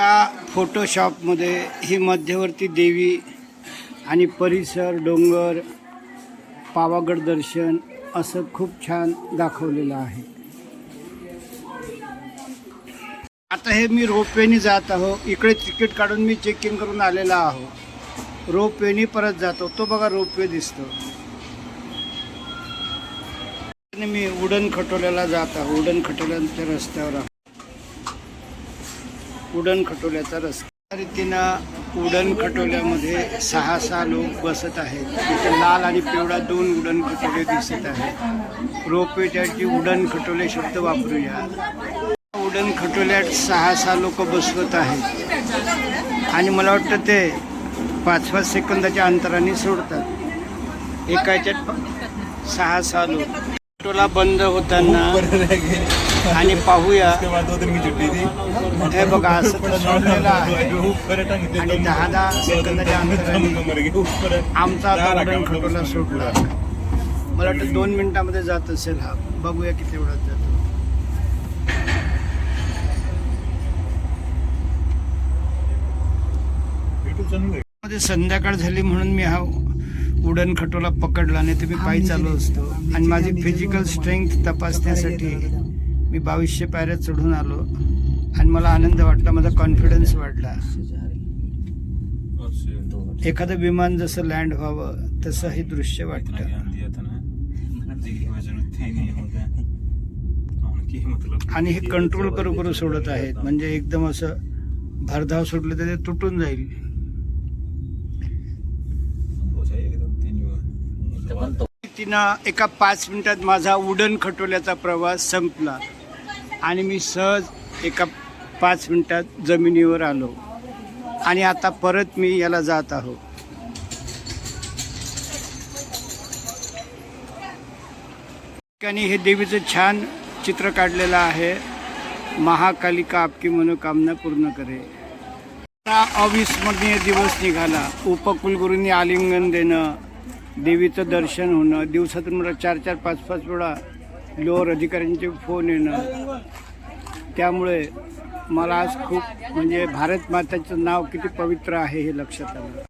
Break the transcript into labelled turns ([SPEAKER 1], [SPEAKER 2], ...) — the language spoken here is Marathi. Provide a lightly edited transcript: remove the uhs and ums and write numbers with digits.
[SPEAKER 1] या फोटोशॉपमध्ये ही मध्यवर्ती देवी आणि परिसर, डोंगर, पावागड दर्शन असं खूप छान दाखवलेलं आहे. आता हे मी रोपवेने जात आहो. इकडे तिकीट काढून मी चेक इन करून आलेला आहो. रोपवेने परत जातो. तो बघा रोपवे दिसतो. मी उडण खटोल्याला जात आहो. उडण खटोल्याच्या रस्त्यावर आहो. उडण खटोल्याचा रस्ता रीतीनं उडण खटोल्यामध्ये 6 लोक बसत आहेत. तिथे लाल आणि पिवळा 2 उडण खटोले दिसत आहेत. रोपवेच्याची उडण खटोले शब्द वापरूया. उडण खटोल्यात 6 लोक बसवत आहेत आणि मला वाटतं ते 5-5 सेकंदाच्या अंतराने सोडतात. एका ह्याच्यात 6 लोक. खटोला बंद होताना आणि पाहूया. हे बघा असं सोडलेलं आहे आणि 10 सेकंदाच्या अंतराने आमचा उडण खटोला सोडला. मला वाटतं 2 मिनिटामध्ये जात असेल हा. बघूया किती वेळात जातो. मध्ये संध्याकाळ झाली म्हणून मी हा उडण खटोला पकडला, नाही तर मी पायी चालू असतो. आणि माझी फिजिकल स्ट्रेंथ तपासण्यासाठी मी 2200 पायऱ्या चढून आलो आणि मला आनंद वाटला. माझा कॉन्फिडन्स वाढला. एखादं विमान जसं लँड व्हावं तसं हे दृश्य वाटतं. आणि हे कंट्रोल करू सोडत आहेत. म्हणजे एकदम असं भरधाव सोडलं तर ते तुटून जाईल. तिनं एका 5 मिनिटात माझा उडण खटोल्याचा प्रवास संपला आणि मी सहज एका 5 मिनिटात जमिनीवर आलो आणि आता परत मी याला जात आहो. आणि हे देवीचं छान चित्र काढलेलं आहे. महाकालिका आपकी मनोकामना पूर्ण करे. अविस्मरणीय दिवस निघाला. उपकुलगुरूंनी आलिंगन देणं, देवीचं दर्शन होणं, दिवसातून मला 4-4, 5-5 वेळा लोअर अधिकाऱ्यांचे फोन येणं. त्यामुळे मला आज खूप म्हणजे भारत माताचं नाव किती पवित्र आहे हे लक्षात आलं.